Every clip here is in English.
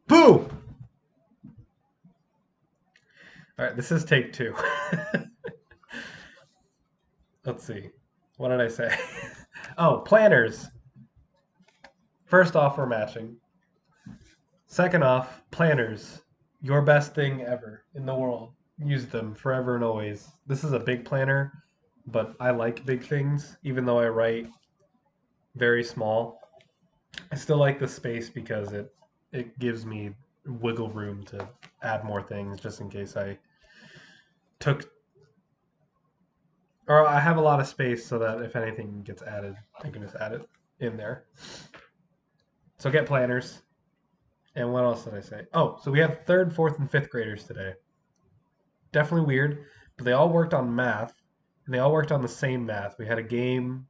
Boo! All right, this is take two. Let's see. What did I say? Oh, planners. First off, we're matching. Second off, planners. Your best thing ever in the world. Use them forever and always. This is a big planner, but I like big things, even though I write very small. I still like the space because it gives me wiggle room to add more things just in case I took or I have a lot of space so that if anything gets added, I can just add it in there. So get planners. And what else did I say? Oh, so we have third, fourth, and fifth graders today. Definitely weird, but they all worked on math, and they all worked on the same math. We had a game,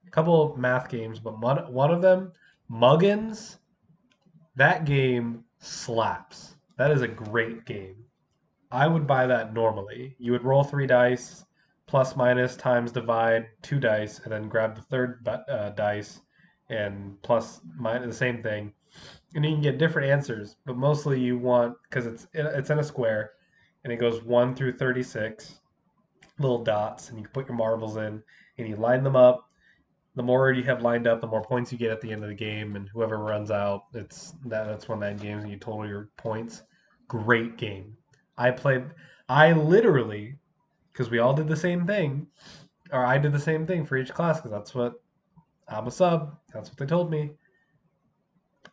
a couple of math games, but one of them, Muggins, that game slaps. That is a great game. I would buy that normally. You would roll three dice, plus minus times divide two dice, and then grab the third dice and plus minus the same thing, and you can get different answers. But mostly you want because it's in a square, and it goes 1 through 36 little dots, and you put your marbles in, and you line them up. The more you have lined up, the more points you get at the end of the game, and whoever runs out, that's when that games and you total your points. Great game. I played. I literally, because we all did the same thing, or I did the same thing for each class, because that's what I'm a sub. That's what they told me.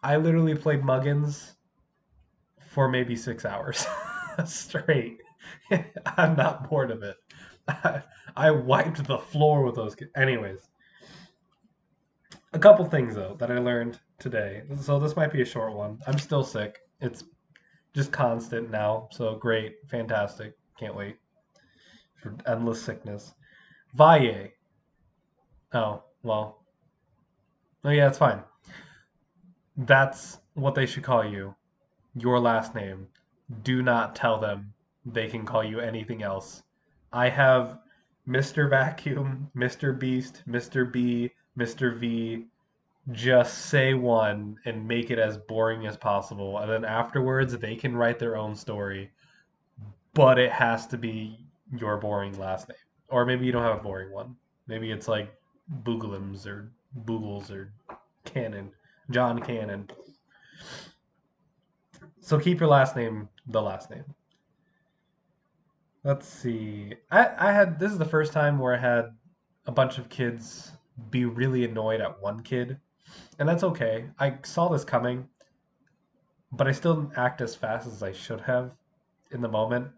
I literally played Muggins for maybe 6 hours straight. I'm not bored of it. I wiped the floor with those kids. Anyways, a couple things though that I learned today. So this might be a short one. I'm still sick. It's just constant now. So great, fantastic. Can't wait for endless sickness. Valle. Oh, well. Oh yeah, it's fine. That's what they should call you. Your last name. Do not tell them they can call you anything else. I have Mr. Vacuum, Mr. Beast, Mr. B, Mr. V. Just say one and make it as boring as possible. And then afterwards, they can write their own story, but it has to be your boring last name. Or maybe you don't have a boring one. Maybe it's like Booglems or Boogles or Cannon, John Cannon. So keep your last name the last name. Let's see. I had this is the first time where I had a bunch of kids be really annoyed at one kid, and that's okay. I saw this coming, but I still didn't act as fast as I should have in the moment.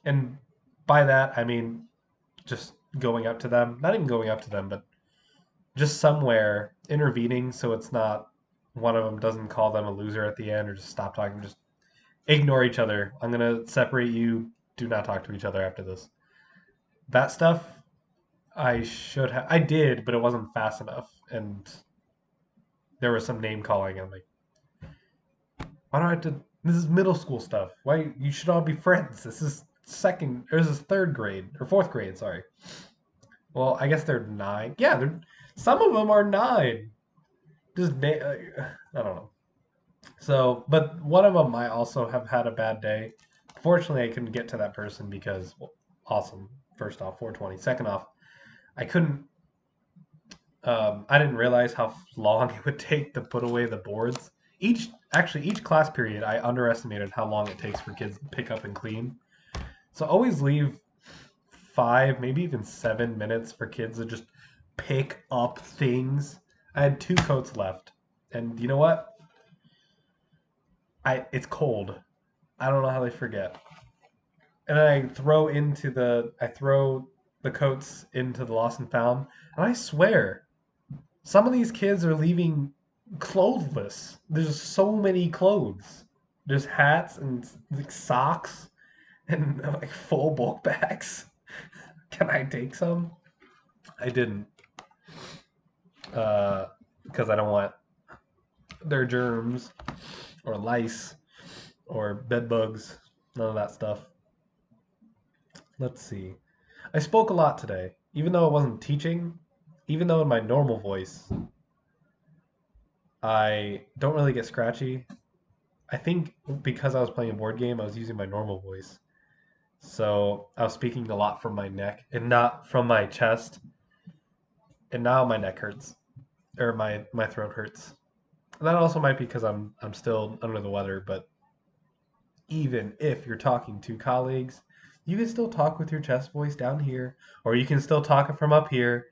And by that, I mean just going up to them, not even going up to them, but just somewhere intervening so it's not one of them doesn't call them a loser at the end or just stop talking, just ignore each other. I'm going to separate you. Do not talk to each other after this. That stuff I should have. I did, but it wasn't fast enough. And there was some name calling. I'm like, why do I have to? This is middle school stuff. Why you should all be friends? This is second, or this is third grade or fourth grade. Sorry. Well, I guess they're nine. Yeah, they're. Some of them are nine. Just I don't know. So, but one of them I also have had a bad day. Fortunately, I couldn't get to that person because, well, awesome. First off, 420. Second off, I couldn't. I didn't realize how long it would take to put away the boards. Each class period, I underestimated how long it takes for kids to pick up and clean. So always leave 5, maybe even 7 minutes for kids to just pick up things. I had two coats left, and you know what? It's cold. I don't know how they forget. And then I throw the coats into the lost and found, and I swear some of these kids are leaving clothless. There's so many clothes. There's hats and like socks and like full book bags. Can I take some? I didn't, because I don't want their germs or lice or bed bugs. None of that stuff. Let's see. I spoke a lot today, even though I wasn't teaching. Even though in my normal voice I don't really get scratchy. I think because I was playing a board game, I was using my normal voice. So I was speaking a lot from my neck and not from my chest. And now my neck hurts, or my throat hurts. And that also might be because I'm still under the weather. But even if you're talking to colleagues, you can still talk with your chest voice down here, or you can still talk from up here.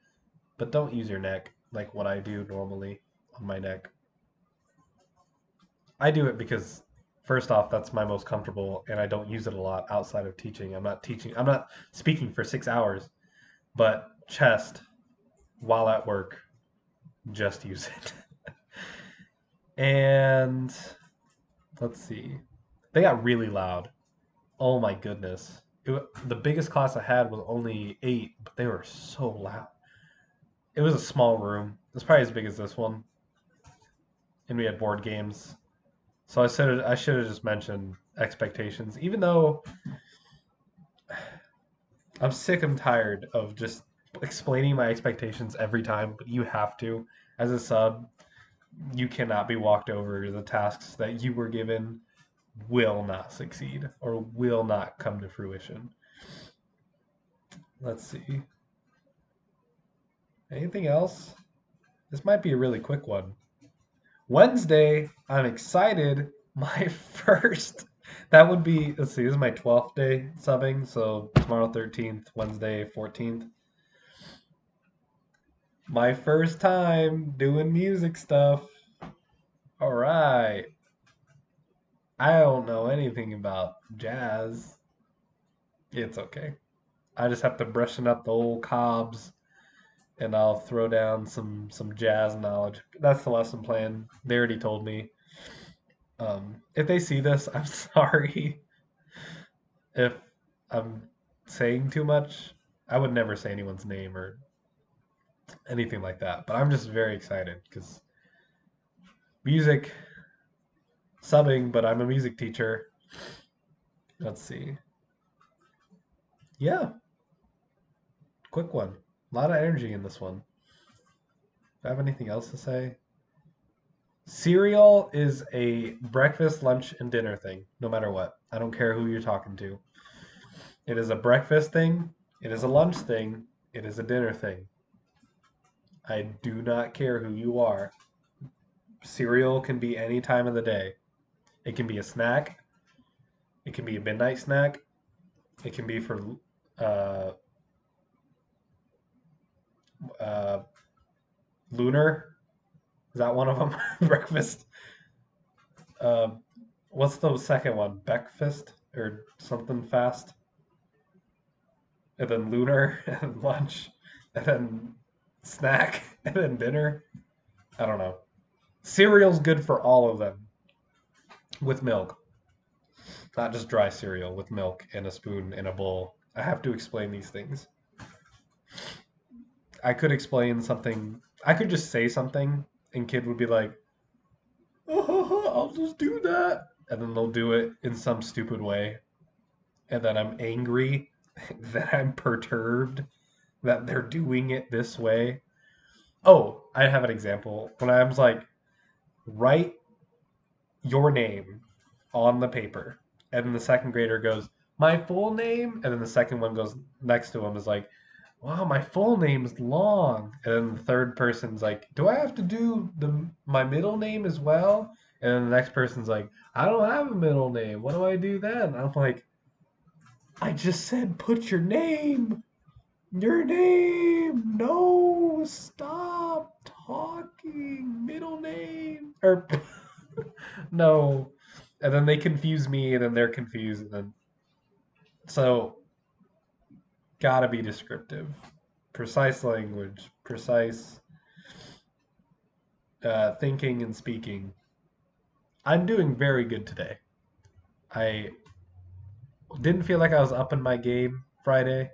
But don't use your neck like what I do normally on my neck. I do it because first off, that's my most comfortable, and I don't use it a lot outside of teaching. I'm not teaching. I'm not speaking for 6 hours, but chest while at work, just use it. And let's see, they got really loud. Oh my goodness. The biggest class I had was only 8, but they were so loud. It was a small room. It's probably as big as this one, and we had board games. So I should have just mentioned expectations, even though I'm sick and tired of just explaining my expectations every time. But you have to, as a sub, you cannot be walked over. The tasks that you were given will not succeed or will not come to fruition. Let's see. Anything else? This might be a really quick one. Wednesday, I'm excited. My first, that would be, let's see, this is my 12th day subbing. So tomorrow, 13th, Wednesday, 14th. My first time doing music stuff. All right. I don't know anything about jazz. It's okay. I just have to brushing up the old cobs and I'll throw down some jazz knowledge. That's the lesson plan. They already told me. If they see this, I'm sorry if I'm saying too much. I would never say anyone's name or anything like that. But I'm just very excited because music subbing, but I'm a music teacher. Let's see. Yeah, quick one. A lot of energy in this one. Do I have anything else to say? Cereal is a breakfast, lunch, and dinner thing, no matter what. I don't care who you're talking to. It is a breakfast thing, it is a lunch thing, it is a dinner thing. I do not care who you are. Cereal can be any time of the day. It can be a snack, it can be a midnight snack, it can be for uh, uh, lunar. Is that one of them? Breakfast. Uh, what's the second one? Breakfast or something fast? And then lunar, and lunch, and then snack, and then dinner. I don't know. Cereal's good for all of them with milk, not just dry cereal with milk and a spoon in a bowl. I have to explain these things. I could explain something. I could just say something, and kid would be like, "Oh, I'll just do that," and then they'll do it in some stupid way, and then I'm angry, that I'm perturbed that they're doing it this way. Oh, I have an example. When I was like, write your name on the paper. And then the second grader goes, my full name? And then the second one goes next to him is like, wow, my full name's long. And then the third person's like, do I have to do my middle name as well? And then the next person's like, I don't have a middle name. What do I do then? I'm like, I just said put your name. Your name. No, stop talking. Middle name. Or no. And then they confuse me, and then they're confused, and then so gotta be descriptive, precise language, precise thinking and speaking. I'm doing very good today. I didn't feel like I was up in my game Friday,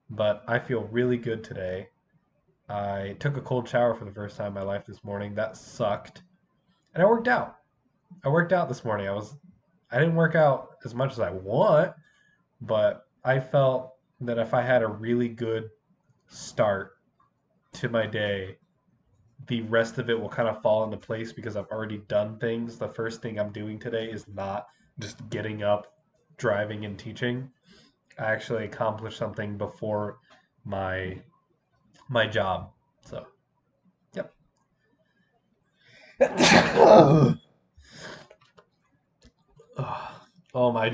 but I feel really good today. I took a cold shower for the first time in my life this morning. That sucked, and I worked out. I worked out this morning. I didn't work out as much as I want, but I felt that if I had a really good start to my day, the rest of it will kind of fall into place because I've already done things. The first thing I'm doing today is not just getting up, driving, and teaching. I actually accomplished something before my my job. So, yep. Oh my